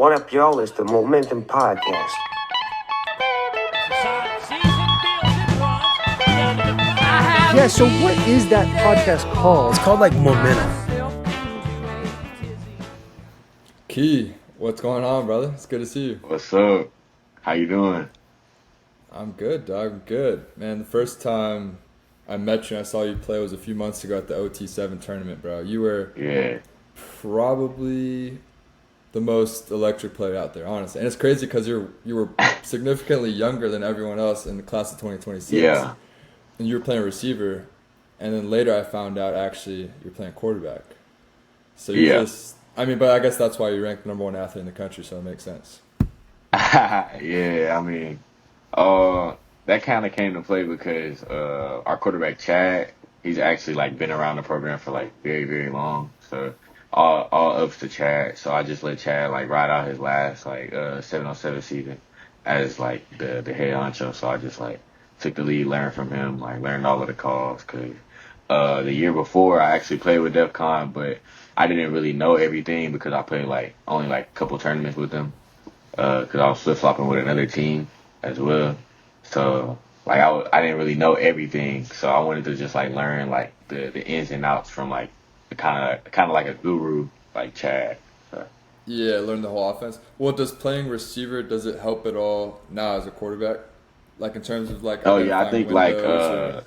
What up, y'all? It's the Momentum Podcast. Yeah, so what is that podcast called? It's called like Momentum. Key, what's going on, brother? It's good to see you. What's up? How you doing? I'm good, dog. I'm good. Man, the first time I met you and I saw you play was a few months ago at the OT7 tournament, bro. You were probably the most electric player out there, honestly. And it's crazy because you were significantly younger than everyone else in the class of 2026. Yeah. And you were playing receiver. And then later I found out actually you're playing quarterback. So you but I guess that's why you ranked number one athlete in the country, so it makes sense. Yeah, I mean, that kind of came to play because our quarterback Chad, he's actually like been around the program for like very, very long. So all ups to Chad. So I just let Chad like ride out his last like 7-on-7 season as like the head honcho. So I just like took the lead, learned from him, like learned all of the calls. Cause the year before I actually played with DEFCON, but I didn't really know everything because I played like only like a couple tournaments with them. Cause I was flip flopping with another team as well. So like I didn't really know everything. So I wanted to just like learn like the ins and outs from like the kind of like a guru like Chad. So. Yeah, learn the whole offense. Well, does playing receiver, does it help at all now as a quarterback? Like in terms of like I think like or...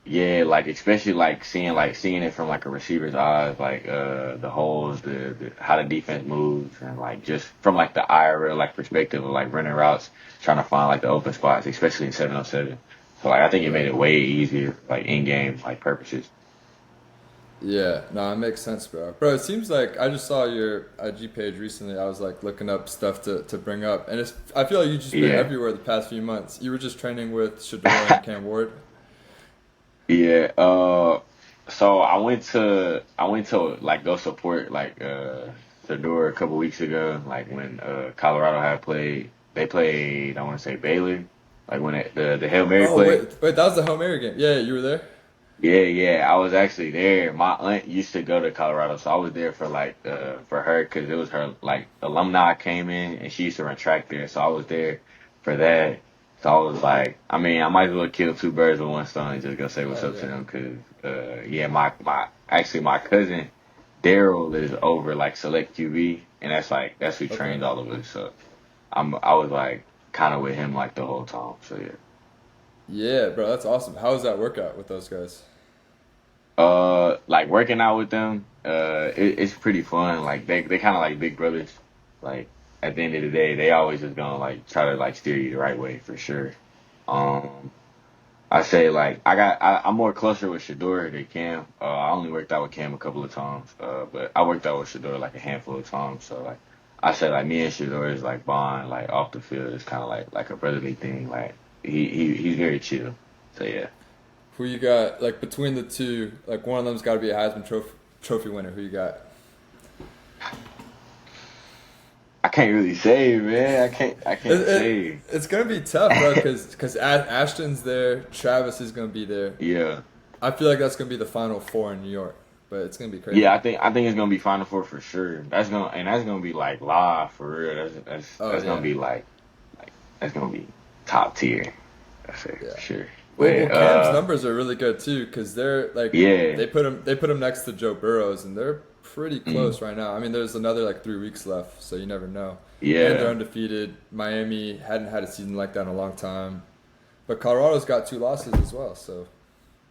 like especially like seeing it from like a receiver's eyes, like the holes, the how the defense moves, and like just from like the IRL like perspective of like running routes, trying to find like the open spots, especially in 7-on-7. So like I think it made it way easier like in game like purposes. Yeah, no, it makes sense, bro. Bro, it seems like I just saw your IG page recently. I was like looking up stuff to bring up, and I feel like you just been everywhere the past few months. You were just training with Shedeur and Cam Ward. Yeah. So I went to like go support like Shedeur a couple weeks ago, like when Colorado had played. They played, I want to say Baylor, like when the Hail Mary played. Wait, that was the Hail Mary game. Yeah, you were there. Yeah, I was actually there. My aunt used to go to Colorado, so I was there for like for her because it was her like alumni came in and she used to run track there, so I was there for that. So I was like, I mean, I might as well kill two birds with one stone and just go say what's up to them because my cousin Daryl is over like Select QB and that's who trains all of us. So I was like kind of with him like the whole time. So yeah. Yeah, bro, that's awesome. How was that workout with those guys? Like working out with them, it's pretty fun. Like they kind of like big brothers. Like at the end of the day, they always just gonna like try to like steer you the right way for sure. I say like I'm more closer with Shedeur than Cam. I only worked out with Cam a couple of times, but I worked out with Shedeur like a handful of times. So like I say like me and Shedeur is like bond like off the field. It's kind of like a brotherly thing. Like he's very chill. So yeah. Who you got, like, between the two, like, one of them's got to be a Heisman trophy winner. Who you got? I can't really say, man. I can't say. It's going to be tough, bro, because Ashton's there. Travis is going to be there. Yeah. I feel like that's going to be the Final Four in New York, but it's going to be crazy. Yeah, I think it's going to be Final Four for sure. That's going to be, like, live for real. That's going to be, like, that's going to be top tier. That's it, for sure. Well, Cam's numbers are really good too, because they're like they put him next to Joe Burrows, and they're pretty close right now. I mean, there's another like 3 weeks left, so you never know. Yeah, and they're undefeated. Miami hadn't had a season like that in a long time, but Colorado's got 2 losses as well. So,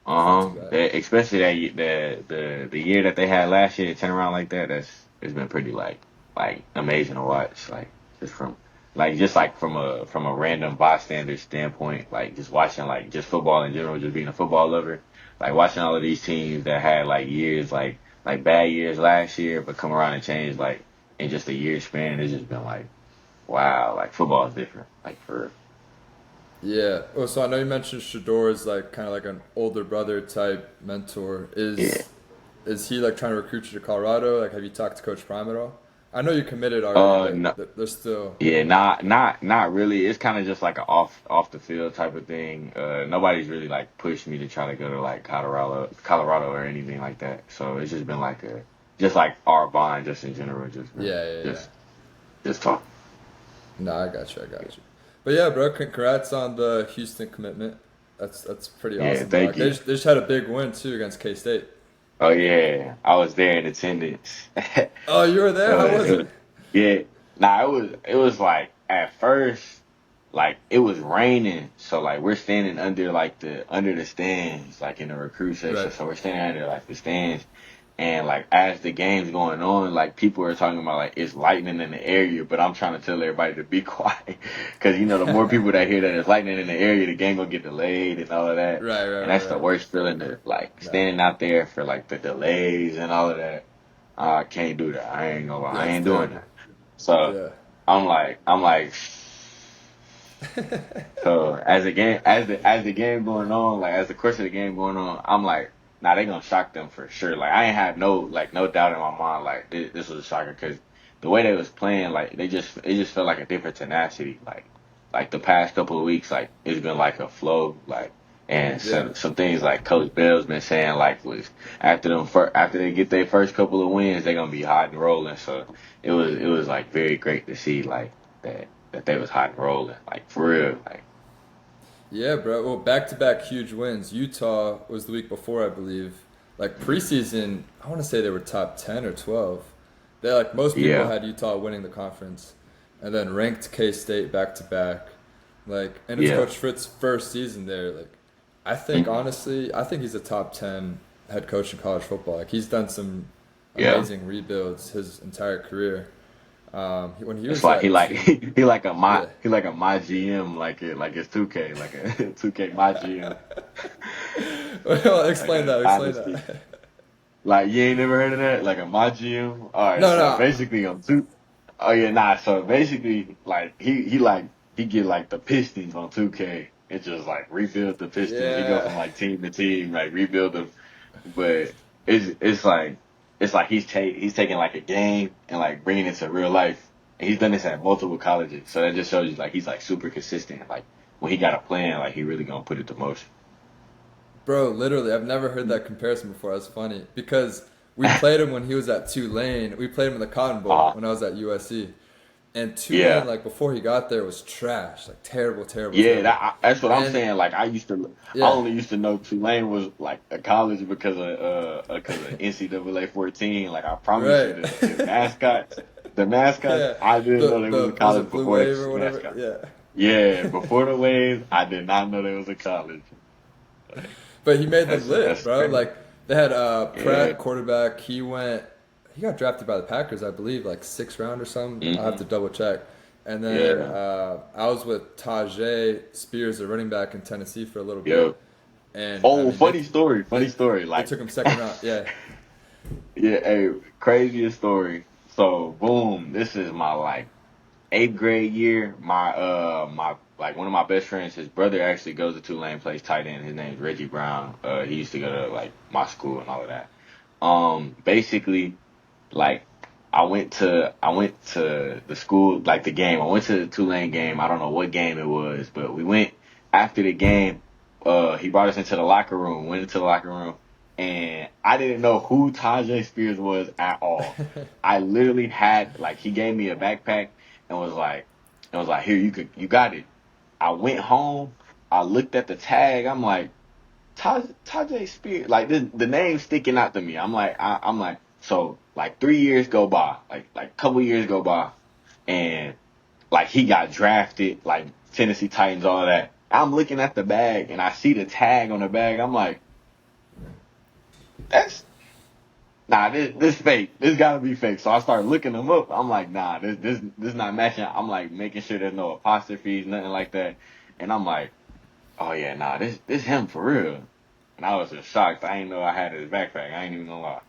especially the year that they had last year to turn around like that, it's been pretty like amazing to watch. Like just from a random bystander standpoint, like just watching like just football in general, just being a football lover, like watching all of these teams that had like years like bad years last year, but come around and change like in just a year span, it's just been like, wow, like football is different, like for real. Yeah. Oh, so I know you mentioned Shedeur is like kind of like an older brother type mentor. Is he like trying to recruit you to Colorado? Like, have you talked to Coach Prime at all? I know you're committed already. No. They're still. Yeah, not really. It's kind of just like a off the field type of thing. Nobody's really like pushed me to try to go to like Colorado or anything like that. So it's just been like just like our bond, just in general, just Yeah. Just talk. No, I got you. I got you. But yeah, bro, congrats on the Houston commitment. That's pretty Yeah, awesome, thank dog. you. They just had a big win too against K State. Oh yeah, I was there in attendance. Oh, you were there? How was It it? was, yeah. Nah, it was like at first, like it was raining, so like we're standing under the stands, like in the recruit section. Right. So we're standing under like the stands, and like as the game's going on, like people are talking about like it's lightning in the area, but I'm trying to tell everybody to be quiet, because the more people that hear that it's lightning in the area, the game gonna get delayed and all of that, Right, right, and right, that's the right. worst feeling to like No. standing out there for like the delays and all of that. I can't do that. I ain't gonna lie. I Yeah, it's ain't doing terrible. that. So Yeah. I'm like, so as the game going on, like as the course of the game going on, I'm like, nah, they gonna shock them for sure. Like I ain't had no doubt in my mind, like this was a shocker, because the way they was playing, like it just felt like a different tenacity. Like the past couple of weeks, like it's been like a flow, like. And Yeah. some things like Coach Bell's been saying, like was after they get their first couple of wins, they're gonna be hot and rolling. So it was like very great to see like that they was hot and rolling, like for real, like. Yeah, bro. Well, back-to-back huge wins. Utah was the week before, I believe. Like preseason, I want to say they were top 10 or 12. They like most people Yeah. had Utah winning the conference, and then ranked K-State back-to-back. Like, and it's Yeah. Coach Fritz's first season there. Like, I think Mhm. honestly, I think he's a top 10 head coach in college football. Like, he's done some Yeah. amazing rebuilds his entire career. When he It's was like he at like two, he like a my yeah. he like a my GM, like it's 2K, like a 2K my GM, Well, like explain a that. Explain dynasty. that. Like you ain't never heard of that? Like a my GM? Alright, No, so no. basically on two oh yeah, nah, so basically like he get like the Pistons on 2K. It just like rebuild the Pistons. He go from Yeah. like team to team, like rebuild them. But it's like he's taking like a game and like bringing it to real life. And he's done this at multiple colleges. So that just shows you like he's like super consistent. Like when he got a plan, like he really gonna put it to motion. Bro, literally, I've never heard that comparison before. That's funny because we played him when he was at Tulane. We played him in the Cotton Bowl uh when I was at USC. And Tulane, yeah. like before he got there, was trash, like terrible, terrible, Yeah, terrible. that's what I'm And saying. Like I yeah, only used to know Tulane was like a college because of NCAA 14. Like I promise you, right. the mascots, Yeah, I didn't know they was a the was college it Blue before Wave the or whatever? mascot. Yeah. Yeah, before the waves, I did not know they was a college. Like, But he made them lit, that's bro. crazy. Like they had Yeah, Pratt quarterback. He got drafted by the Packers, I believe, like sixth round or something. I have hmm to double check. And then yeah, I was with Tajay Spears, the running back in Tennessee, for a little yeah. bit. And I Oh, mean, funny story, funny they story. they Like, took him second round. Yeah, yeah, hey, craziest story. So, boom, this is my like eighth grade year. My like one of my best friends, his brother actually goes to Tulane, plays tight end. His name's Reggie Brown. He used to go to like my school and all of that. Basically, like I went to the school, like the game. I went to the Tulane game. I don't know what game it was, but we went after the game. He brought us into the locker room. Went into the locker room, and I didn't know who Tajay Spears was at all. I literally had like he gave me a backpack and was like here you got it. I went home. I looked at the tag. I'm like. Tajay Spears, like the name sticking out to me. I'm like, so like 3 years go by, like couple years go by, and like he got drafted, like Tennessee Titans, all that. I'm looking at the bag and I see the tag on the bag. I'm like, that's nah, this fake. This gotta be fake. So I start looking them up. I'm like, nah, this not matching. I'm like making sure there's no apostrophes, nothing like that. And I'm like, oh yeah, nah, this him for real. And I was just shocked. I didn't know I had his backpack. I ain't even gonna lie.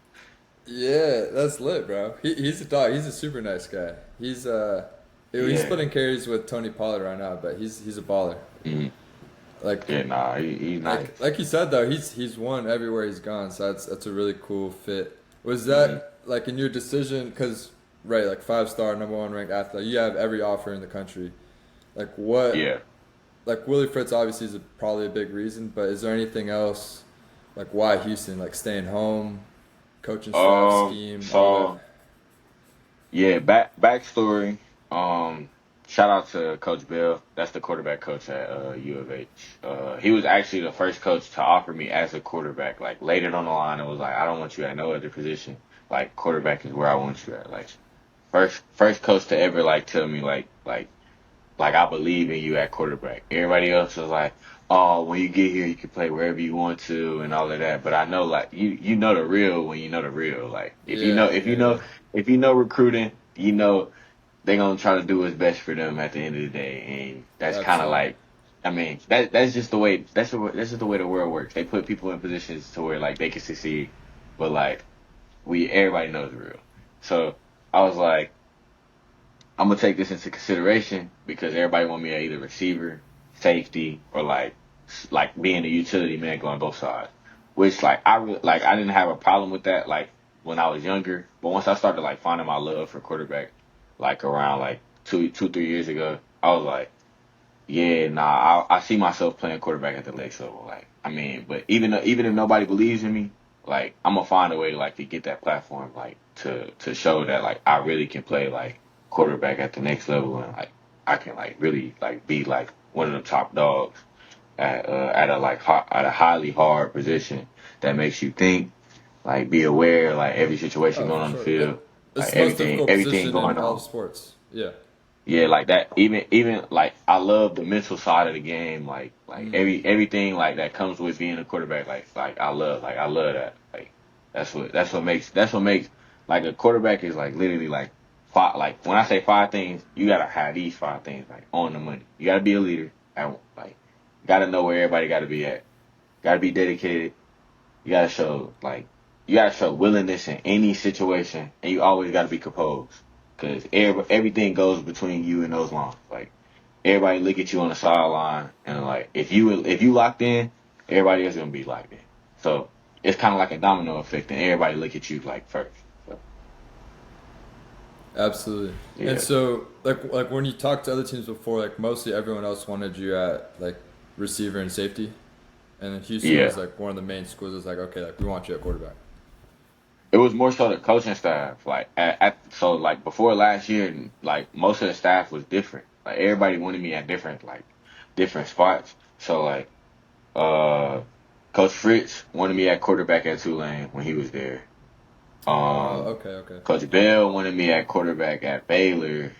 yeah, that's lit, bro. He's a dog. He's a super nice guy. He's Yeah. splitting carries with Tony Pollard right now, but he's a baller. Mhm. Like Yeah, nah, he's nice. like you said though, he's won everywhere he's gone, so that's a really cool fit. Was hmm that like in your decision? Because right, like 5-star, number one ranked athlete, you have every offer in the country. Like what? Yeah. Like Willie Fritz obviously is probably a big reason, but is there anything else? Like why Houston? Like staying home, coaching staff, scheme, all So yeah, backstory. Shout out to Coach Bill. That's the quarterback coach at U of H. He was actually the first coach to offer me as a quarterback. Like later on the line, it was like, I don't want you at no other position. Like quarterback is where I want you at. Like first coach to ever like tell me like I believe in you at quarterback. Everybody else was like, oh, when you get here, you can play wherever you want to and all of that. But I know like you know the real when you know the real. Like if you know recruiting, you know they're gonna try to do what's best for them at the end of the day, and that's kind of like, I mean, that's just the way that's just the way the world works. They put people in positions to where like they can succeed, but like everybody knows the real. So I was like, I'm gonna take this into consideration because everybody want me at either receiver, safety, or like being a utility man going both sides. Which like I didn't have a problem with that like when I was younger, but once I started like finding my love for quarterback, like around like 3 years ago, I was like, yeah, nah, I see myself playing quarterback at the next level. Like, I mean, but even if nobody believes in me, like I'm gonna find a way like to get that platform, like to show that like I really can play like quarterback at the next level, and like I can like really like be like one of the top dogs at a highly hard position that makes you think, like be aware, like every situation going on the field. It's Like the most difficult everything position going in all on. sports. Yeah. Yeah, like that. Even like I love the mental side of the game. Like everything like that comes with being a quarterback. Like I love that. Like that's what makes like a quarterback is like literally like five. Like when I say 5 things, you gotta have these 5 things like on the money. You gotta be a leader. And like gotta know where everybody gotta be at. Gotta be dedicated. You gotta show willingness in any situation, and you always gotta be composed, because everything goes between you and those lines. Like everybody look at you on the sideline, and like if you locked in, everybody else gonna be locked in. So it's kind of like a domino effect, and everybody look at you like first. So, Absolutely. yeah. And so like when you talked to other teams before, like mostly everyone else wanted you at like receiver and safety, and then Houston was like one of the main schools that's like, okay, like we want you at quarterback. It was more so the coaching staff. Like so like before last year, like most of the staff was different. Like everybody wanted me at different spots. So like Coach Fritz wanted me at quarterback at Tulane when he was there. Okay. Coach Bell wanted me at quarterback at Baylor.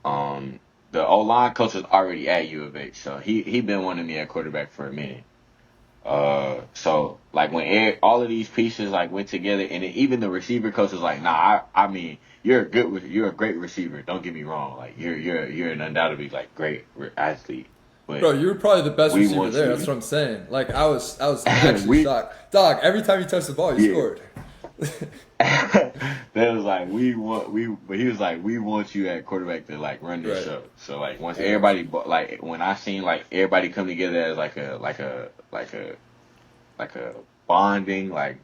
The O-line coach was already at U of H, so he been wanting me at quarterback for a minute. So like when all of these pieces like went together, and then even the receiver coach was like, nah, I mean, you're a great receiver. Don't get me wrong. Like you're an undoubtedly like great athlete. But bro, you were probably the best receiver there. That's what I'm saying. Like I was actually shocked. Dog, every time you touched the ball, you scored. That was like but he was like, we want you at quarterback to like run this show. So like once everybody like when I seen like everybody come together as like a bonding, like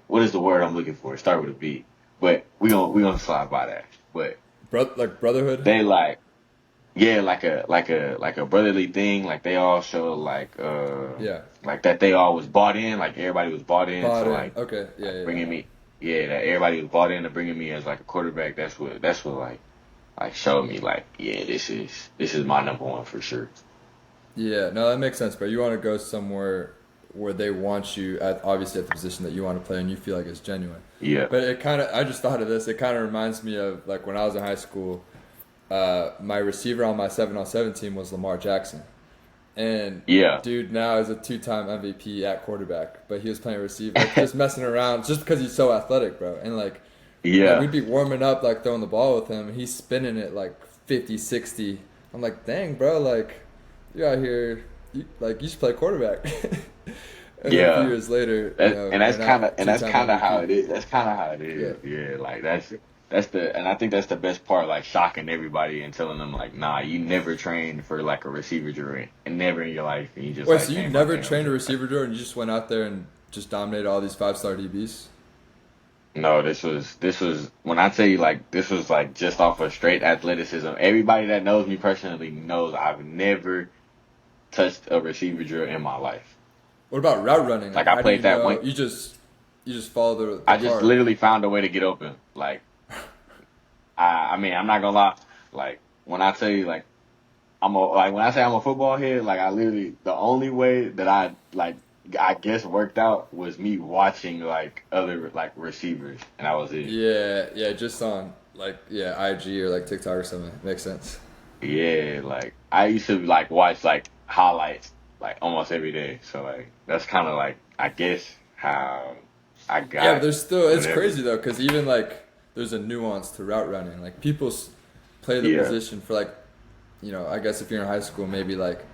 what is the word I'm looking for? It started with a B, but we gonna slide by that. But like brotherhood. They like like a brotherly thing. Like they all show like that they all was bought in. Like everybody was bought in. Like okay, bringing me. Yeah, that everybody was bought into bringing me as like a quarterback. That's what like showed me like, yeah, this is my number one for sure. Yeah, no, that makes sense, bro. You want to go somewhere where they want you obviously at the position that you want to play, and you feel like it's genuine. Yeah. But I just thought of this. It kind of reminds me of like when I was in high school. My receiver on my 7-on-7 team was Lamar Jackson. And dude now is a 2-time MVP at quarterback, but he was playing receiver, like, just messing around just because he's so athletic, bro. And like we'd be warming up, like throwing the ball with him, and he's spinning it like 50, 60. I'm like, dang, bro, like you out here, you should play quarterback. And a few years later, that's kind of how it is. That's kind of how it is. Yeah, like and I think that's the best part, like shocking everybody and telling them like, nah, you never trained for like a receiver drill, and never in your life, and you just so you never trained a receiver drill, and you just went out there and just dominated all these 5-star DBs? No, this was when I tell you like this was like just off of straight athleticism. Everybody that knows me personally knows I've never touched a receiver drill in my life. What about route running? Like I played that one. You just follow the I just literally found a way to get open. Like I mean, I'm not gonna lie. Like when I tell you, like when I say I'm a football head, like I literally the only way that I guess worked out was me watching like other like receivers, and that was it. Yeah, just on like IG or like TikTok or something. Makes sense. Yeah, like I used to like watch like highlights like almost every day. So like that's kind of like I guess how I Yeah, but got there's still it's whatever. crazy though because even like there's a nuance to route running. Like people play the Yeah. position for like I guess if you're in high school maybe like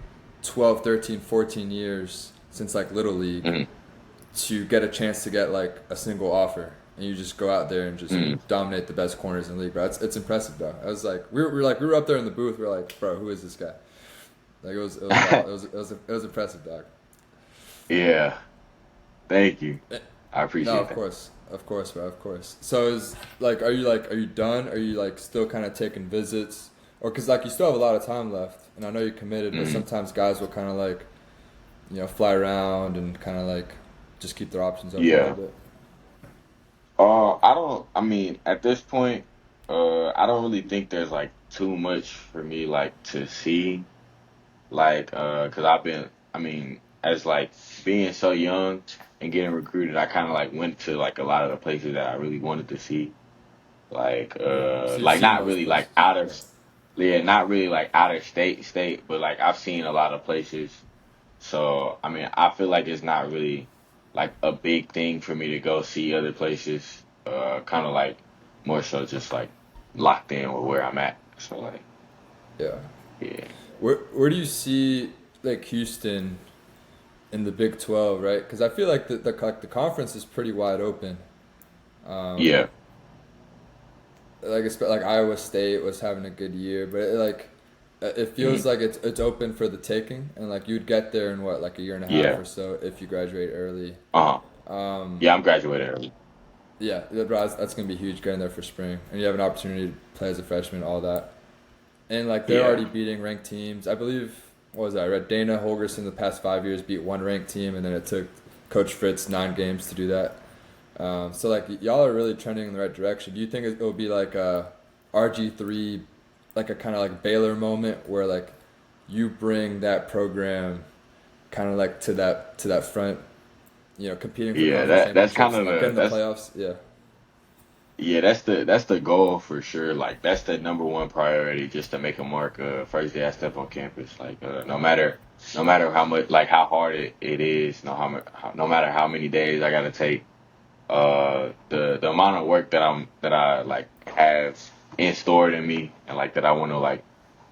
12, 13, 14 years since like little league hmm to get a chance to get like a single offer and you just go out there and just hmm dominate the best corners in the league, bro. It's impressive though. I was like we were up there in the booth. We were like, bro, who is this guy? Like it was impressive, dog. Yeah. Thank you. Eh, I No, appreciate that. of course, bro, of course. So is are you done? Are you like still kind of taking visits, or because like you still have a lot of time left, and I know you're committed, but hmm sometimes guys will kind of like fly around and kind of like just keep their options open a little Yeah. bit. I don't. I mean, at this point, I don't really think there's like too much for me like to see. Like, cause I've been, I mean, as like being so young and getting recruited, I kind of like went to like a lot of the places that I really wanted to see. Yeah. So you've Like seen not most really places. like out of, yeah, not really like out of state, but like I've seen a lot of places. So, I mean, I feel like it's not really like a big thing for me to go see other places. Kind of like more so just like locked in with where I'm at. So like, Yeah. yeah, Where do you see like Houston in the Big 12, right? Because I feel like the conference is pretty wide open. Um, yeah, like like Iowa State was having a good year, but it mhm, feels like it's open for the taking, and like you'd get there in what like a year and a half yeah, or so if you graduate early. uh-huh. Um, Yeah, I'm graduating early. yeah, that's gonna be huge getting there for spring, and you have an opportunity to play as a freshman, all that, and like they're Yeah, already beating ranked teams. I believe what was that? I read Dana Holgerson the past 5 years beat one ranked team, and then it took Coach Fritz 9 games to do that. So like y'all are really trending in the right direction. Do you think it will be like a RG3, like a kind of like Baylor moment where like you bring that program kind of like to that front, competing for yeah. conference That's kind championships and of like the getting the that's playoffs? Yeah, yeah. That's the goal for sure. Like that's the number one priority, just to make a mark. First day I step on campus. Like no matter how much like how hard it is, no matter how many days I got to take. The amount of work that I like have in stored in me and like that I want to like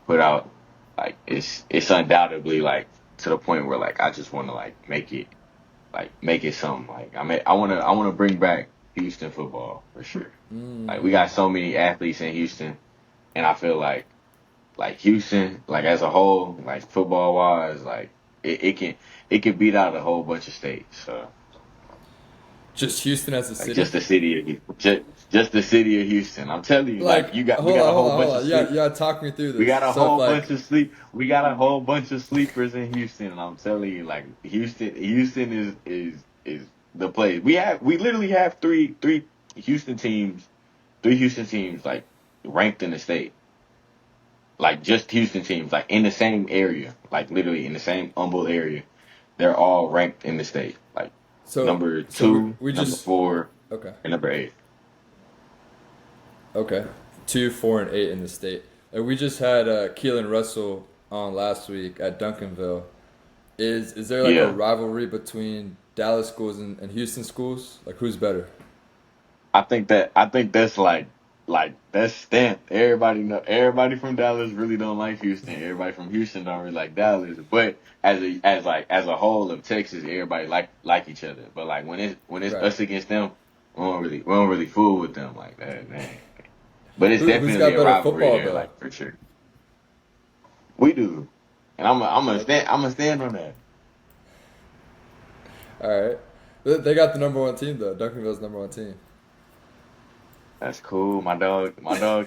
put out, like it's undoubtedly like to the point where like I just want to like make it something. Like I want to bring back Houston football for sure. Like we got so many athletes in Houston, and I feel like Houston like as a whole like football wise like it can beat out a whole bunch of states. So. just Houston as a Like city. just the city of Houston. I'm telling you, like Like we got a whole hold bunch of on. Yeah, sleep. yeah. Talk me through We this. got a So if whole like bunch of sleep. We got a whole bunch of sleepers in Houston, and I'm telling you, like Houston is the place. We literally have Houston teams, three Houston teams like ranked in the state. Like just Houston teams, like in the same area, like literally in the same Humboldt area. They're all ranked in the state, like so number so two, we number just four, okay. and number eight. Okay, 2, 4, and 8 in the state. And we just had Keelan Russell on last week at Duncanville. Is there like a Yeah. rivalry between Dallas schools and Houston schools? Like who's better? I think that's like that's stamped. Everybody from Dallas really don't like Houston. Everybody from Houston don't really like Dallas. But as a whole of Texas, everybody like each other. But like when it's Right. us against them, we don't really fool with them like that, man. But it's Who's definitely got a better rivalry football there, though? like for sure. We do. And Okay. I'm gonna stand on that. All right. They got the number one team though. Duncanville's number one team. That's cool. My dog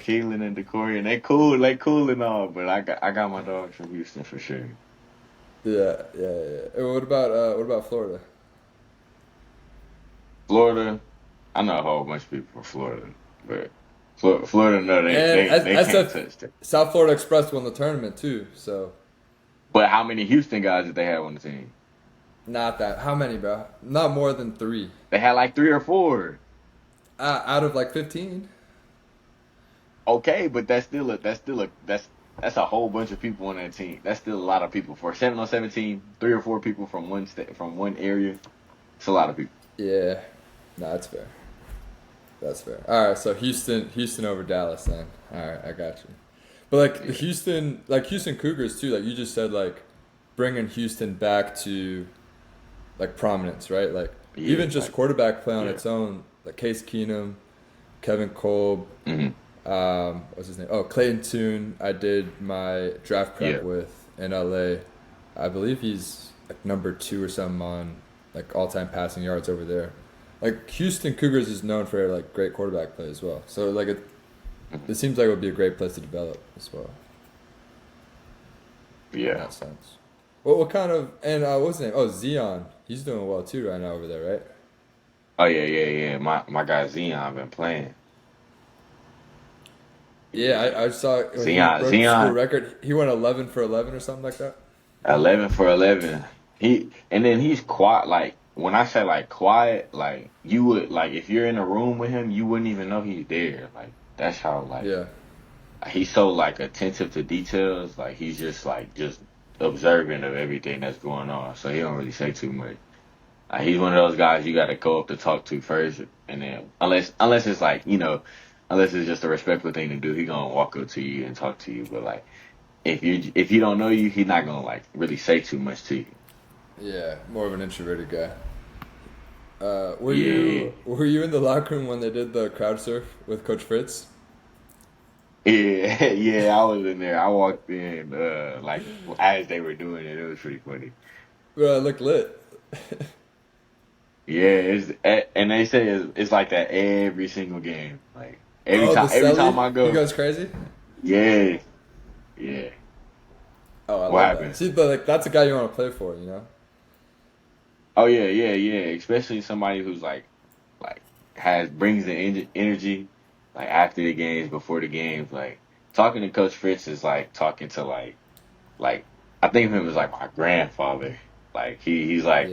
Keelan and Decorian, they cool and all, but I got my dogs from Houston for sure. Yeah. And what about Florida? Florida, I know a whole bunch of people from Florida, but Florida, no, And they can't touch that. South Florida Express won the tournament too. So But how many Houston guys did they have on the team? not that. How many, bro? Not more than 3. They had like 3 or 4. Out of like 15. Okay, but that's a whole bunch of people on that team. That's still a lot of people for a 7-on-7 team. 3 or 4 people from from one area. It's a lot of people. Yeah, no, that's fair. That's fair. All right, so Houston over Dallas then. All right, I got you. But like the Houston Cougars too. Like you just said, like bringing Houston back to like prominence, right? Like even just quarterback play on its own. Like Case Keenum, Kevin Kolb. What's his name? Oh, Clayton Tune. I did my draft prep with in LA. I believe he's like number 2 or something on like all-time passing yards over there. Like Houston Cougars is known for like great quarterback play as well. So like it seems like it would be a great place to develop as well. Yeah. In that sense. Well, what kind of and what's his name? Oh, Zion. He's doing well too right now over there, right? Oh yeah. My guy Zion been playing. Yeah, I saw Zion. He broke the school record. He went 11 for 11 or something like that. 11 for 11. He's quiet. Like when I say like quiet, like you would like if you're in a room with him, you wouldn't even know he's there. Like that's how like he's so like attentive to details. Like he's just observant of everything that's going on. So he don't really say too much. He's one of those guys you got to go up to talk to first, and then unless it's like unless it's just a respectful thing to do, he gonna walk up to you and talk to you. But like if you don't know you, he's not gonna like really say too much to you. Yeah, more of an introverted guy. Were you in the locker room when they did the crowd surf with Coach Fritz? Yeah, I was in there. I walked in like as they were doing it. It was pretty funny. Bro, it looked lit. Yeah, and they say it's like that every single game. Like every time I go, you guys crazy? Yeah. Oh, I what love happened? that. See, but like that's a guy you want to play for, you know? Oh yeah. Especially somebody who's like brings the energy, like after the games, before the games. Like talking to Coach Fritz is like talking to like I think of him as like my grandfather. Like he's like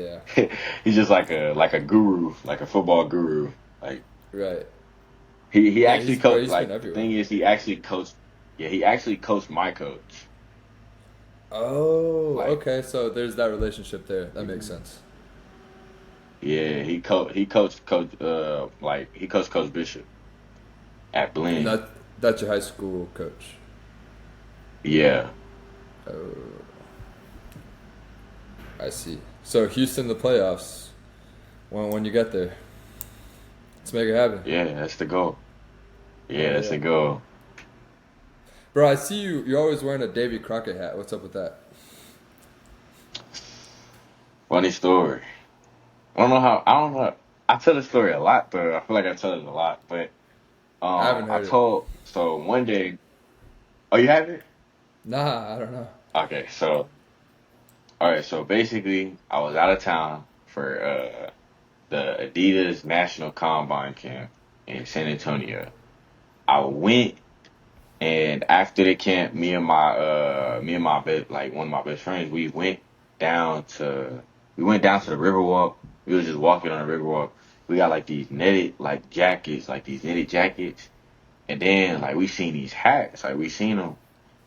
he's just like a guru, like a football guru. Like right. He actually coached. Like the thing is, he actually coached. Yeah, he actually coached my coach. Oh, okay. So there's that relationship there. That makes sense. Yeah, he coached Coach Bishop at Blinn. And that's your high school coach. Yeah. Oh, I see. So Houston, the playoffs. When you get there, let's make it happen. Yeah, that's the goal. Yeah, that's the goal. Bro, I see you. You're always wearing a Davy Crockett hat. What's up with that? Funny story. I don't know. I tell the story a lot, though. I feel like I tell it a lot, but I haven't heard so one day. Oh, you haven't? Nah, I don't know. Okay, so all right, so basically, I was out of town for the Adidas National Combine Camp in San Antonio. I went, and after the camp, me and my one of my best friends, we went down to the Riverwalk. We was just walking on the Riverwalk. We got like these netted jackets, and then like we seen these hats, like we seen them.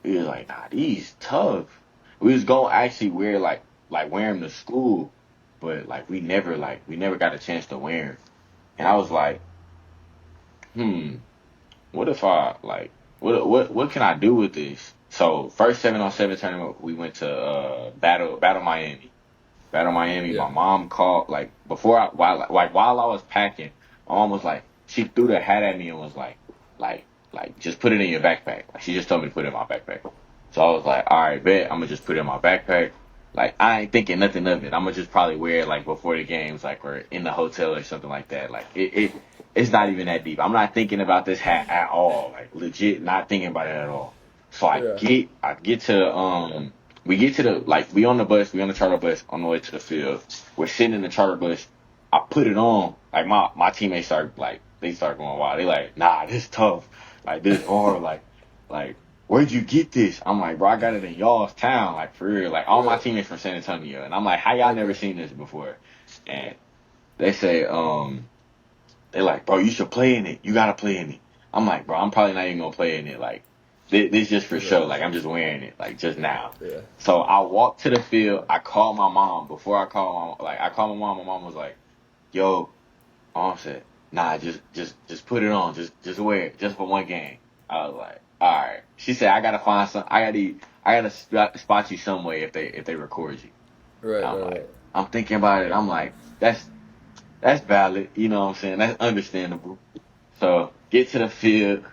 We was like, nah, these tough. We was gonna actually wear wear them to school, but like we never got a chance to wear them. And I was like, what if I what can I do with this? So first 7-on-7 tournament we went to Battle Miami. Yeah. My mom called while I was packing. My mom was like, she threw the hat at me and was like just put it in your backpack. Like she just told me to put it in my backpack. So I was like, all right, bet I'm gonna just put it in my backpack. Like I ain't thinking nothing of it. I'm gonna just probably wear it like before the games, like or in the hotel or something like that. Like it's not even that deep. I'm not thinking about this hat at all. Like legit, not thinking about it at all. So we get to we on the charter bus on the way to the field. We're sitting in the charter bus. I put it on. Like my teammates start going wild. They like, nah, this tough. like this hard, like where'd you get this? I'm like, bro, I got it in y'all's town, like for real. Like all my Right. teammates from San Antonio, and I'm like, how y'all never Okay. seen this before? And they say, they like, bro, you should play in it. You gotta play in it. I'm like, bro, I'm probably not even gonna play in it. Like, this just for show. Right. Like, I'm just wearing it, like, just now. Yeah. So I walked to the field. I called my mom. Before I called my, like, I called my mom. My mom was like, yo, mom said, nah, just put it on. Just wear it, just for one game. I was like, all right. She said, I gotta find some. I gotta spot you some way if they record you. And Right. I'm Right. like, Right. I'm thinking about it. I'm like, that's valid. You know what I'm saying? That's understandable. So get to the field,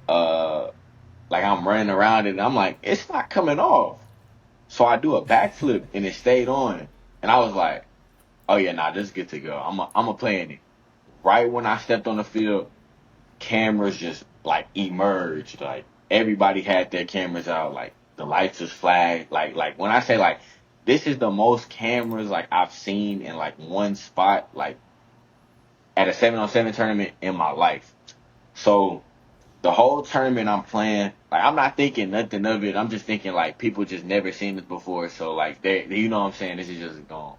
uh, like I'm running around it, and I'm like, it's not coming off. So I do a backflip, and it stayed on. And I was like, oh yeah, nah, this is good to go. I'm a playing it. Right when I stepped on the field, cameras just like emerged. Like everybody had their cameras out. Like the lights was flagged. Like when I say like this is the most cameras like I've seen in like one spot like at a 7-on-7 tournament in my life. So the whole tournament I'm playing, like I'm not thinking nothing of it. I'm just thinking like people just never seen this before. So like you know what I'm saying? This is just gone.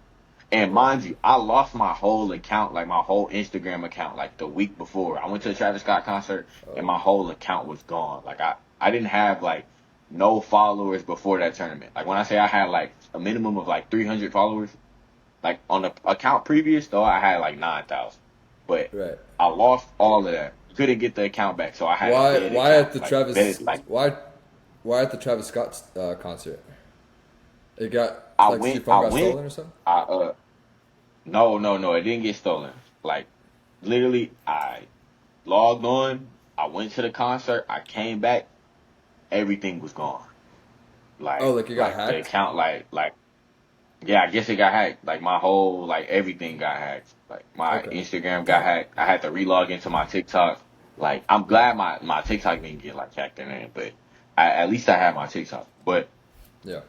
And Right. mind you, I lost my whole account, like my whole Instagram account, like the week before. I went to the Travis Scott concert and Oh. my whole account was gone. Like I didn't have like no followers before that tournament. Like when I say I had like a minimum of like 300 followers, like on the account previous though, I had like 9,000. But Right. I lost all of that. Couldn't get the account back, so I had a Why? dead Why at account. the Like Travis? dead, like Why? Why at the Travis Scott concert? It got like your phone I got went, stolen or something? I no, it didn't get stolen. Like literally, I logged on, I went to the concert, I came back, everything was gone. Oh, like it got Like the hacked? account, like yeah, I guess it got hacked. Like my whole, like everything got hacked. Like my Okay. Instagram got Damn. hacked. I had to relog into my TikTok. Like I'm glad my TikTok didn't get like hacked in it, but at least I had my TikTok. But Yeah.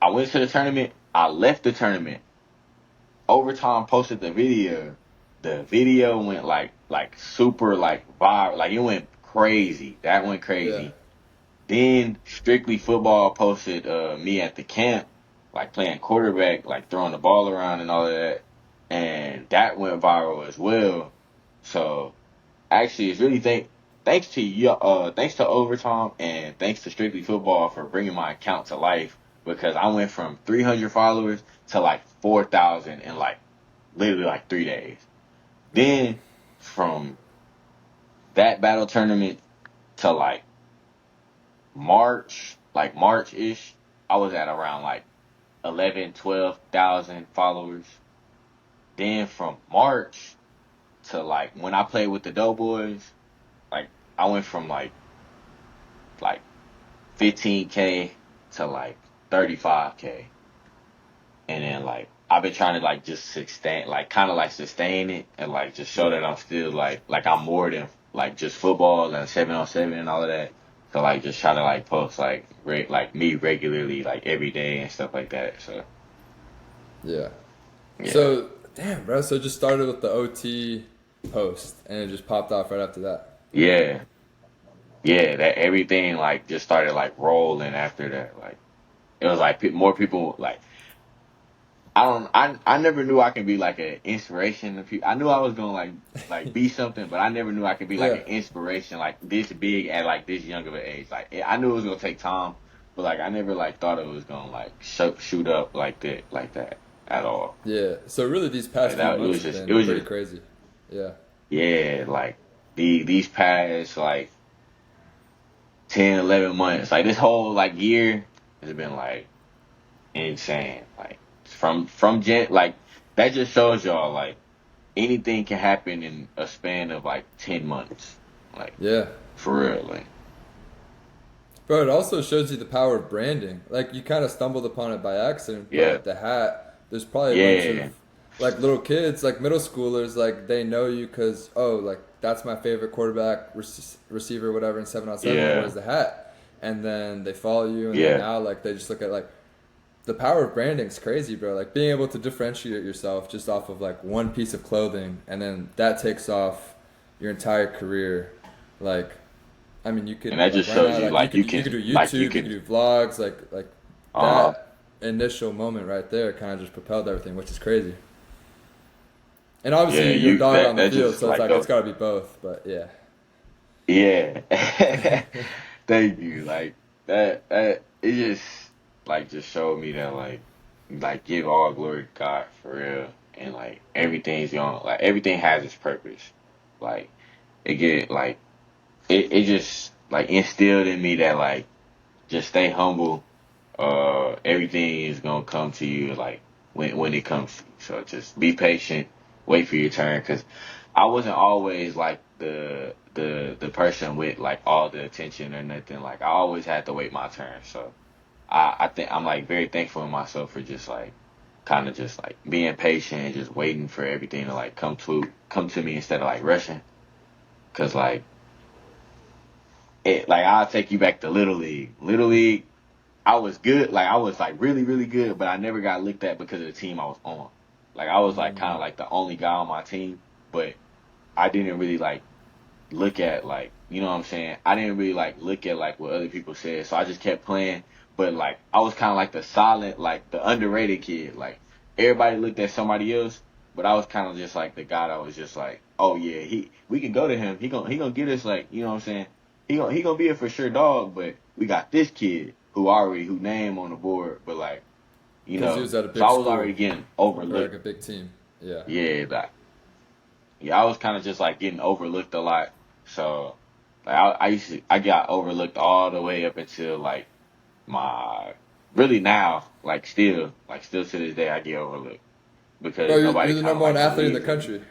I went to the tournament. I left the tournament. Overtime posted the video. The video went like super like viral. Like it went crazy. That went Yeah. crazy. Then Strictly Football posted me at the camp, like playing quarterback, like throwing the ball around and all of that. And that went viral as well. So actually it's really thanks to you thanks to Overtime and thanks to Strictly Football for bringing my account to life because I went from 300 followers to like 4,000 in like literally like 3 days. Right. Then from that battle tournament to like March ish, I was at around like 11, 12,000 followers. Then from March to like when I played with the Doughboys, like I went from like 15K to like 35K. And then like I've been trying to like just sustain like kind of like sustain it and like just show Right. that I'm still like I'm more than like just football and 7-on-7 and all of that. So like just try to like post like like me regularly like every day and stuff like that. So Yeah. yeah. So damn, bro. So it just started with the OT post, and it just popped off right after that. Yeah. Yeah, that everything like just started like rolling after that. Like it was like more people like I never knew I could be like an inspiration to people. I knew I was gonna like be something, but I never knew I could be like Yeah. an inspiration like this big at like this young of an age. Like I knew it was gonna take time, but like I never like thought it was gonna like shoot up like that at all. Yeah. So really, these Like past few that months have it been was pretty just crazy. Yeah. yeah like these past like 10, 11 months like this whole like year has been like insane. Like from Jan like that just shows y'all like anything can happen in a span of like 10 months. Like Yeah. for real. Like Bro, it also shows you the power of branding. Like you kind of stumbled upon it by accident, yeah. but the hat, there's probably a bunch of Yeah. like little kids, like middle schoolers, like they know you because like that's my favorite quarterback, receiver, whatever, in 7-on-7 that Yeah. wears the hat, and then they follow you, and then Yeah. now like they just look at like the power of branding's crazy, bro. Like being able to differentiate yourself just off of like one piece of clothing, and then that takes off your entire career. Like, I mean, you And could that like just right shows now, you like like you you could can do YouTube, you could you do vlogs, like uh that initial moment right there kind of just propelled everything, which is crazy. And obviously yeah, you're a you dog on the that field, just so it's like like it's go got to be both. But yeah, yeah. Thank you. Like that it just like just showed me that like give all glory to God for real, and like everything's going like everything has its purpose. Like it get like it just like instilled in me that like just stay humble. Everything is gonna come to you like when it comes to you. So just be patient, wait for your turn. Cause I wasn't always like the person with like all the attention or nothing. Like I always had to wait my turn. So I think I'm like very thankful in myself for just like kind of just like being patient and just waiting for everything to like come to me instead of like rushing. Cause like it like I'll take you back to Little League. Little League I was good, like I was like really, really good, but I never got looked at because of the team I was on. Like I was like kind of like the only guy on my team, but I didn't really like look at like you know what I'm saying. I didn't really like look at like what other people said, so I just kept playing. But like I was kind of like the silent, like the underrated kid. Like everybody looked at somebody else, but I was kind of just like the guy that was just like, oh yeah, we can go to him. He gonna get us like you know what I'm saying. He gonna be a for sure dog, but we got this kid who name on the board, but like you because he know, was at a so big I was school already getting or like overlooked. a big team. Yeah. Yeah, like yeah, I was kind of just like getting overlooked a lot. So like I got overlooked all the way up until like my really now like still to this day I get overlooked Bro, because you're nobody the kind of number one like athlete in the believes in me. country.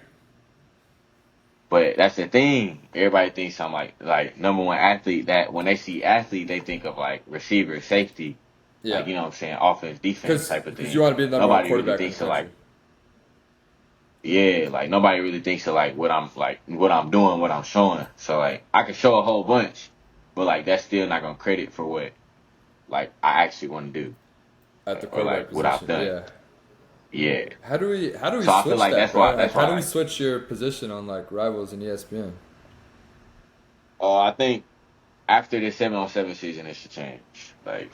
But that's the thing. Everybody thinks I'm like number one athlete. That when they see athlete, they think of like receiver, safety, like Yeah. you know what I'm saying, offense, defense type of Because you thing. want to be the number one Nobody really quarterback in the thinks of like country. yeah, like nobody really thinks of like what I'm doing, what I'm showing. So like I can show a whole bunch, but like that's still not gonna credit for what like I actually want to do At the or quarterback like what I've position. done. Yeah. Yeah. How do we So I feel switch like that, that's why bro? Like that's how why do we like switch your position on like Rivals and ESPN? I think after this 7-on-7 season it should change. Like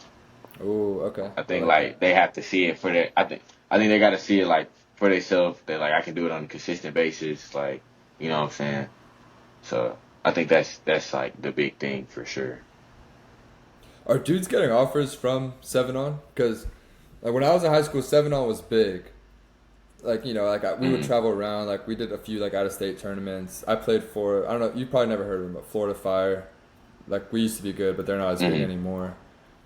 Oh, okay. I I think like that. like they have to see it for their. I think they got to see it like for themselves that like I can do it on a consistent basis. Like you know what I'm saying. So I think that's like the big thing for sure. Are dudes getting offers from 7 on? Because like when I was in high school, 7 on was big. Like like we would Hmm. travel around. Like we did a few like out of state tournaments. I played for I don't know. You probably never heard of them, but Florida Fire. Like we used to be good, but they're not as big Hmm. anymore.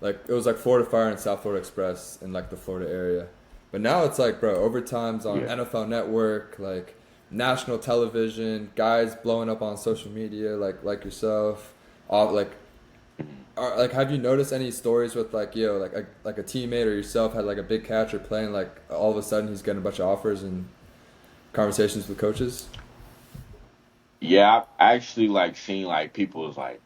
Like it was like Florida Fire and South Florida Express in like the Florida area. But now it's like, bro, overtime's on Yeah. NFL Network, like national television, guys blowing up on social media, like yourself. All like, like, have you noticed any stories with like, like a teammate or yourself had like a big catch or playing like all of a sudden he's getting a bunch of offers and conversations with coaches? Yeah, I actually like seen like people's like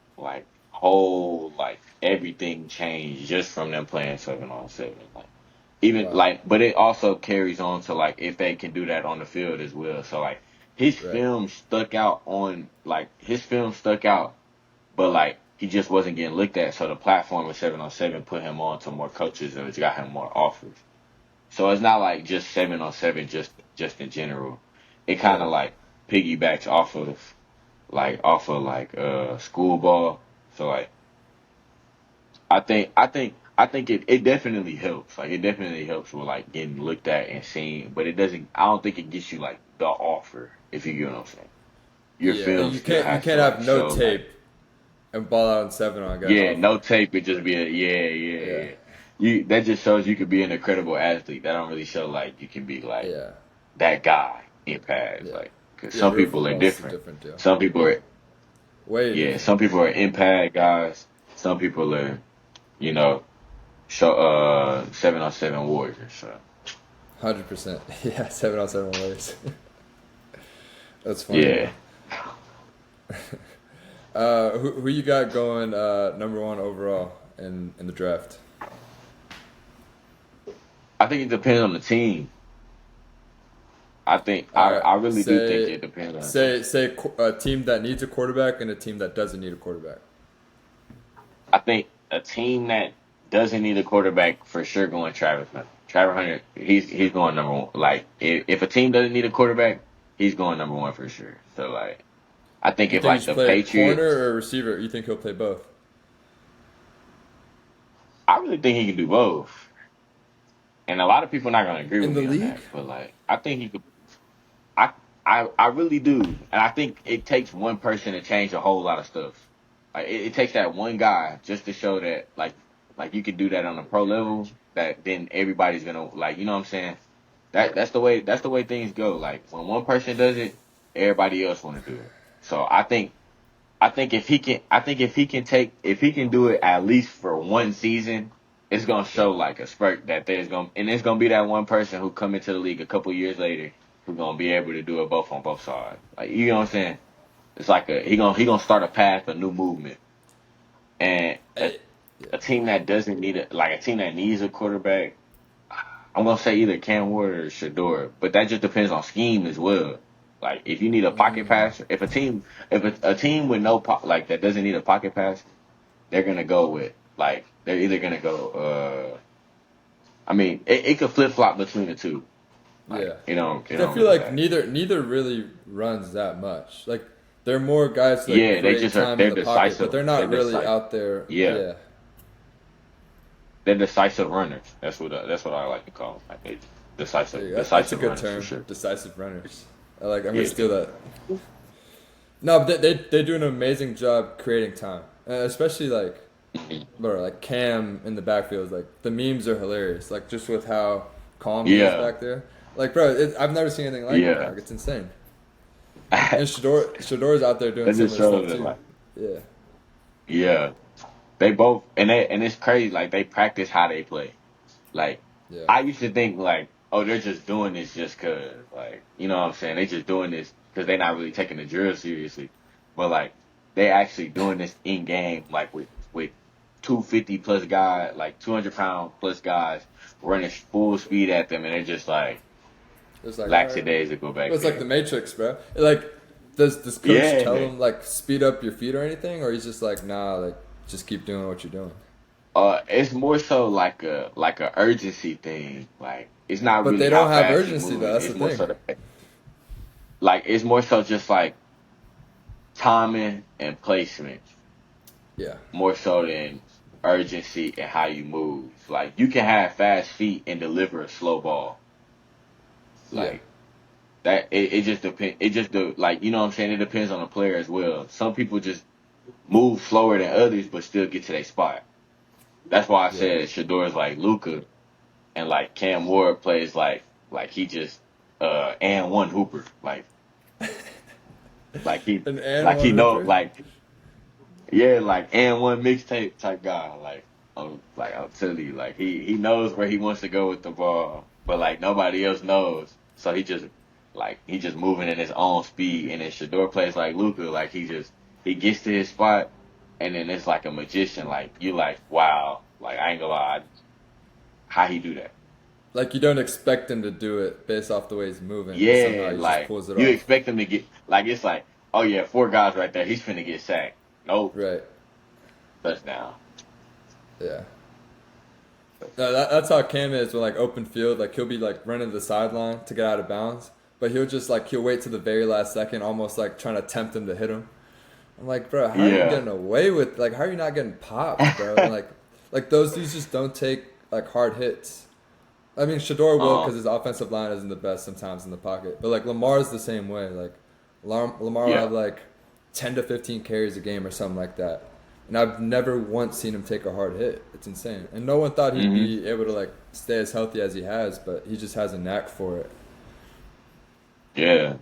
whole like everything change just from them playing 7-on-7. Like even Wow. like, but it also carries on to like if they can do that on the field as well. So like Right. his film stuck out, but like he just wasn't getting looked at. So the platform with 7-on-7 put him on to more coaches and it's got him more offers. So it's not like just 7-on-7 just in general. It kind Yeah. of like piggybacks off of school ball. So like I think it definitely helps. Like it definitely helps with like getting looked at and seen, but it doesn't. I don't think it gets you like the offer. If you get what I'm saying, your Yeah. film You still can't you has to can't like have no show like tape and ball out in 7 on get an yeah, no offer. tape. It just be a yeah yeah Yeah. yeah. You that just shows you could be an incredible athlete. That don't really show like you can be like Yeah. that guy in pads. Yeah. Like because Yeah. some Real people are football is a different. different deal. Some people are Way yeah. different. Some people are impact guys. Some people are you know show 7-on-7 warriors. So 100%. Yeah, 7 on 7 ways. That's funny, yeah. bro. Who you got going number one overall in the draft? I think it depends on the team. All right. I really do think Say it depends on the team. say a team that needs a quarterback and a team that doesn't need a quarterback. I think a team that doesn't need a quarterback for sure going Travis Hunter. Travis Hunter, he's going number one. Like if a team doesn't need a quarterback, he's going number one for sure. So like I think You if think he like should the play corner Patriots, or receiver? You think he'll play both? I really think he can do both. And a lot of people are not gonna agree In with the me on league? that, but like I think he could. I I really do, and I think it takes one person to change a whole lot of stuff. Like it takes that one guy just to show that like you can do that on a pro level. That then everybody's gonna like you know what I'm saying. That's the way things go. Like when one person does it, everybody else want to do it. So I think if he can do it at least for one season, it's gonna show like a spurt that it's gonna be that one person who come into the league a couple years later who's gonna be able to do it both on both sides. Like you know what I'm saying? It's like he gonna start a path, a new movement, and Eh, a team that doesn't need a team that needs a quarterback. I'm gonna say either Cam Ward or Shedeur, but that just depends on scheme as well. Like if you need a pocket passer, if a team with no like that doesn't need a pocket pass, they're gonna go with like they're either gonna go. I mean, it could flip flop between the two. Like Yeah. it 'Cause I don't feel really like matter. neither really runs that much. Like they're more guys like Yeah, they create just are. time in They're the pocket, but decisive. they're They're not really decisive. out there. Yeah, Yeah. they're decisive runners. That's what I like to call them. Like they There you go. That's a decisive good runners for term. sure. Decisive runners. I'm gonna Yeah, steal that. No, but they do an amazing job creating time, especially like Cam in the backfield. Like the memes are hilarious. Like just with how calm he is yeah, back there. Like bro, I've never seen anything like it, yeah. dog. It's insane. And Shador's out there doing That just similar stuff shows that too. like Yeah, yeah. They both and it's crazy. Like they practice how they play. Like yeah, I used to think like, oh, they're just doing this just cause, like, you know what I'm saying? They just doing this because they're not really taking the drill seriously. But like they actually doing this in game, like with 250 plus guys, like 200-pound plus guys running full speed at them, and they're just like it's like all right. lackadaisical Well, back it's like there. the Matrix, bro. Like, does coach Yeah, tell him like speed up your feet or anything, or he's just like nah, like just keep doing what you're doing. it's more so like a urgency thing. Like it's not But really they how don't have fast he urgency though. moving. That's the It's more thing. so like it's more so just like timing and placement Yeah, more so than urgency and how you move. Like you can have fast feet and deliver a slow ball. yeah. Like that it just depends it just like you know what I'm saying, it depends on the player as well. Some people just move slower than others but still get to their spot. That's why I Yeah. said Shador is like Luca and like Cam Ward plays like he just and one hooper. Like he And like one he know hooper. like yeah, like and one mixtape type guy. Like I'll tell you, like he knows where he wants to go with the ball, but like nobody else knows. So he just moving in his own speed. And then Shador plays like Luca, like he gets to his spot, and then it's like a magician. Like you like wow, like I ain't gonna lie, how he do that? Like you don't expect him to do it based off the way he's moving, and somehow Yeah, he just like pulls it you off. expect him to get like it's like oh yeah, four guys right there, he's finna get sacked. Nope, Right. touchdown. Yeah. No, that's how Cam is with like open field. Like he'll be like running to the sideline to get out of bounds, but he'll wait to the very last second, almost like trying to tempt him to hit him. I'm like, bro, how are you Yeah. getting away with like how are you not getting popped, bro? And like those dudes just don't take like hard hits. I mean, Shador will Uh-huh. because his offensive line isn't the best sometimes in the pocket, but like Lamar's the same way. Like Lamar will Yeah. have like 10 to 15 carries a game or something like that. And I've never once seen him take a hard hit. It's insane. And no one thought he'd hmm be able to like stay as healthy as he has, but he just has a knack for it. Yeah.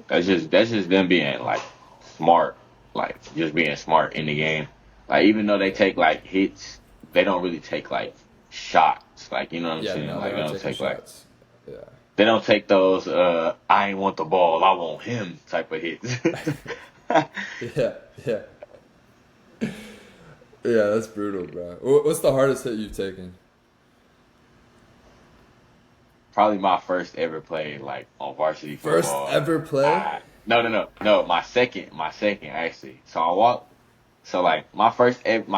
That's just them being like smart, like just being smart in the game. Like even though they take like hits, they don't really take like shots. Like you know what I'm Yeah, saying? no, they're Like they not don't taking take like shots. Yeah. they don't take those I ain't want the ball, I want him type of hits. Yeah, yeah. Yeah, that's brutal, bro. What's the hardest hit you've taken? probably my first ever play like on varsity First football. ever play? No, my second actually. So I walked. So like my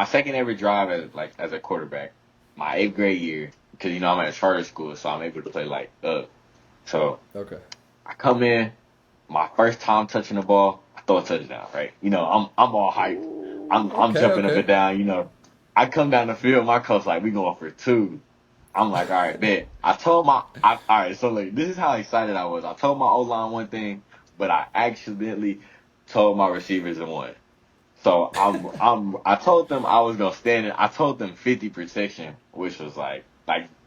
second ever drive as a quarterback, my 8th grade year, because I'm at a charter school, so I'm able to play like up. So Okay. I come in, my first time touching the ball, I throw a touchdown, right? I'm all hyped. I'm Okay, jumping up okay. and down. I come down the field, my coach like, we going for 2. I'm like, all right, bet. All right, so like, this is how excited I was. I told my O-line one thing, but I accidentally told my receivers in one. So I told them I was gonna stand in. I told them 50 protection, which was a while 5-man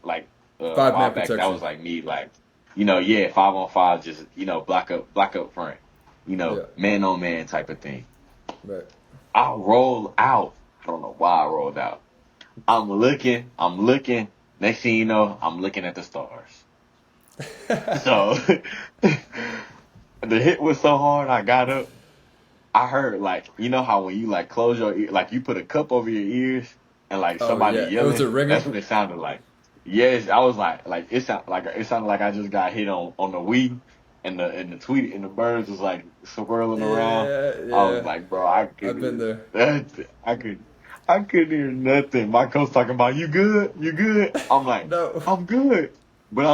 back. That protection. was like me, like, yeah, 5-on-5, just block up front, Yeah. man on man type of thing. Right. I roll out. I don't know why I rolled out. I'm looking. Next thing you know, I'm looking at the stars. So the hit was so hard, I got up. I heard like how when you like close your ear, like you put a cup over your ears and like Oh somebody yeah, it was a yelling. ringer. That's what it sounded like. Yes, I was like it sounded like I just got hit on the Wii and the tweet and the birds was like swirling around. Yeah, I was yeah. like, bro, I I've been couldn't there. I couldn't hear nothing. My coach talking about you good. I'm like, No. I'm good. But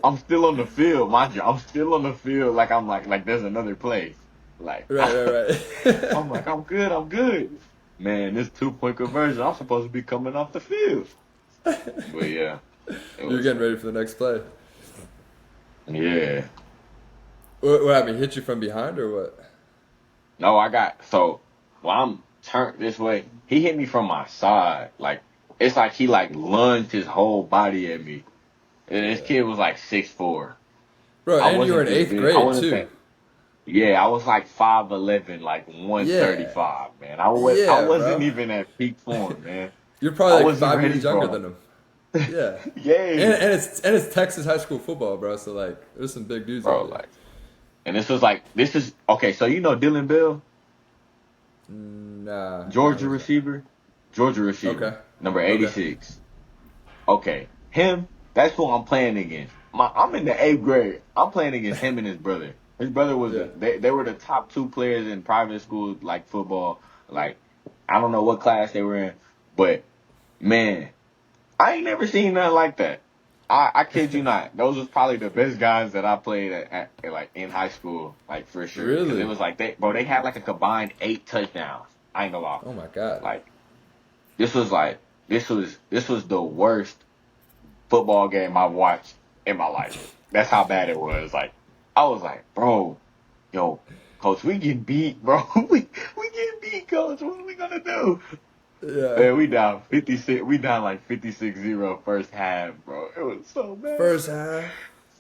I'm still on the field, mind you. I'm still on the field like I'm like there's another play. Like Right, right, I'm like, right. I'm good. Man, this 2-point conversion, I'm supposed to be coming off the field. But yeah, it You're was getting ready for the next play. yeah. What happened? Hit you from behind or what? No, while I'm turned this way, he hit me from my side. Like it's like he like lunged his whole body at me. And this Yeah. kid was like 6'4". Bro, I and you were wasn't in this eighth big. I grade wasn't too. that. Yeah, I was like 5'11", like Yeah. 135, man. I Yeah, wasn't bro. even at peak form, man. You're I probably like wasn't 5 years ready younger for than him. Yeah. him. Yeah. And it's Texas high school football, bro. So like, there's some big dudes Bro, out there. like, and this is okay. So Dylan Bill, Nah, Georgia who's that? receiver, Georgia receiver, Okay. number Okay. 86. Okay, him. That's who I'm playing against. I'm in the 8th grade. I'm playing against him and his brother. His brother was Yeah. they were the top 2 players in private school like football. Like I don't know what class they were in, but man, I ain't never seen nothing like that. I kid you not. Those was probably the best guys that I played at like in high school, like for sure. Because it Really? was like they had like a combined 8 touchdowns. I ain't gonna lie. Oh my God. Like this was like this was the worst football game I've watched in my life. That's how bad it was. Like I was like, bro, yo, coach, we getting beat, bro. we getting beat, coach. What are we gonna do? Yeah. Man, we down 56. We down like 56-0 first half, bro. It was so bad. First half.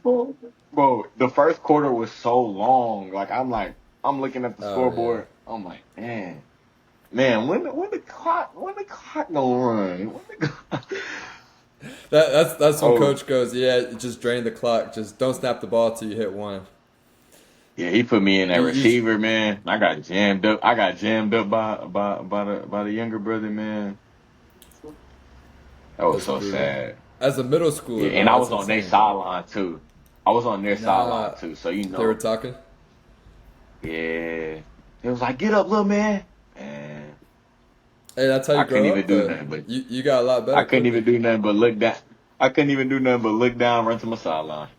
Bro, the first quarter was so long. I'm looking at the Oh yeah. scoreboard. I'm like, man, when the clock gonna run? When the clock... That's when Oh, coach goes, yeah, just drain the clock. Just don't snap the ball till you hit one. yeah, he put me in that You receiver, man. I got jammed up. I got jammed up by the younger brother, man. That was That's so brutal. sad. As a middle Yeah, schooler, and man, I that's was on their insane. sideline too. I was on their sideline Nah, too, so they were talking. yeah. It was like, get up, little man. Man, Hey, that's how I you couldn't grow even up, do though. nothing, but You got a lot I better couldn't quickly. even do nothing but look down. I couldn't even do nothing but look down, run to my sideline.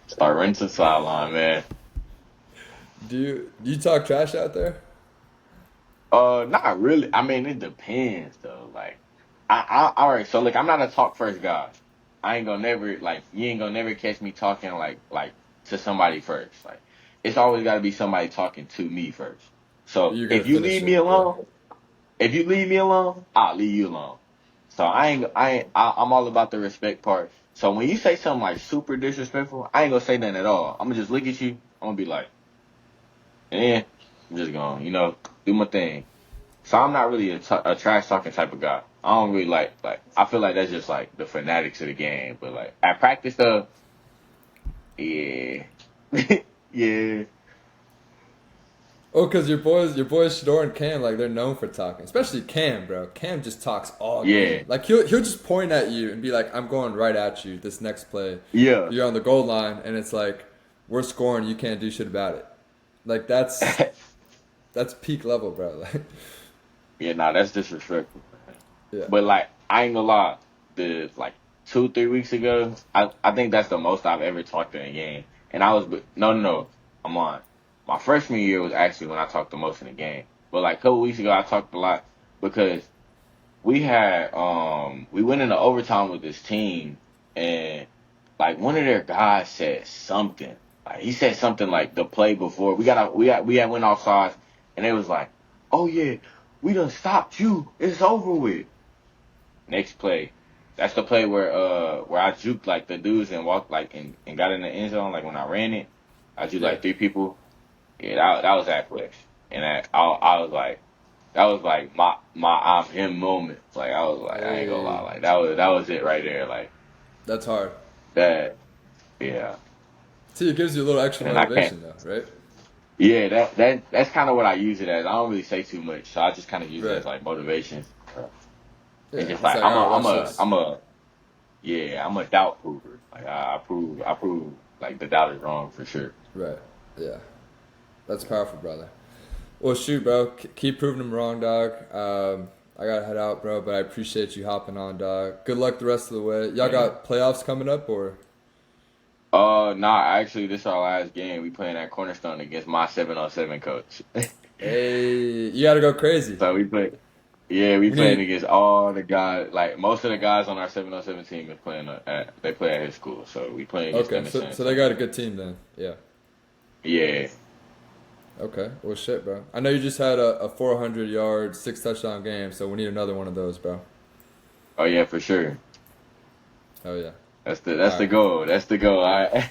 Start running to the sideline, man. Do you talk trash out there? Not really. I mean, it depends though. Like, all right. So, like, I'm not a talk first guy. I ain't gonna never like. You ain't gonna never catch me talking like to somebody first. Like, it's always got to be somebody talking to me first. So You're gonna if you finish leave me it, yeah. alone, I'll leave you alone. So I'm all about the respect part. So when you say something like super disrespectful, I ain't gonna say nothing at all. I'm gonna just look at you. I'm gonna be like, eh, I'm just gonna, do my thing. So I'm not really a trash talking type of guy. I don't really like. I feel like that's just like the fanatics of the game. But like at practice stuff, yeah, yeah. Oh, because your boys Shedeur and Cam, like they're known for talking. Especially Cam, bro. Cam just talks all Yeah, game. Like he'll just point at you and be like, "I'm going right at you this next play." yeah. You're on the goal line, and it's like, "We're scoring. You can't do shit about it." Like that's peak level, bro. Like, Yeah, nah, that's disrespectful. yeah. But like, I ain't gonna lie, the like 2, 3 weeks ago, I think that's the most I've ever talked in a game. And I was no, I'm on. My freshman year was actually when I talked the most in the game. But like a couple weeks ago, I talked a lot because we went into overtime with this team, and like one of their guys said something. Like he said something like the play before we had went off sides, and it was like, oh yeah, we done stopped you. It's over with. Next play. That's the play where I juked like the dudes and walked like and got in the end zone. Like when I ran it, I juked Yeah. like 3 people. Yeah, that was that play. And I was like, that was like my I'm him moment. Like I was like, I ain't gonna lie, Hey, like that was it right there. Like that's hard. that, yeah. See, it gives you a little extra And I can't. motivation, though, right? Yeah, that's kind of what I use it as. I don't really say too much, so I just kind of use it Right. as like motivation. Yeah. And just It's like like, all right, watch this. I'm a doubt prover. Like I prove like the doubt is wrong for sure. Right. Yeah. That's powerful, brother. Well, shoot, bro. Keep proving them wrong, dog. I gotta head out, bro, but I appreciate you hopping on, dog. Good luck the rest of the way. Y'all got playoffs coming up, or? Nah, actually, this is our last game. We playing at Cornerstone against my 707 coach. Hey, you gotta go crazy. So we play. Yeah, we We playing need. against all the guys. Like most of the guys on our 707 team is playing they play at his school. So we playing against Okay, them in so they got a good team then. Yeah. Yeah. Okay. Well, shit, bro. I know you just had a 400-yard, 6 touchdown game, so we need another one of those, bro. Oh yeah, for sure. Oh yeah. That's All the right. goal. That's the goal. All right.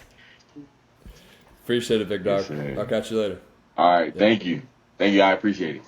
Appreciate it, big Yes, dog. sir. I'll catch you later. All right. Yep. Thank you. Thank you. I appreciate it.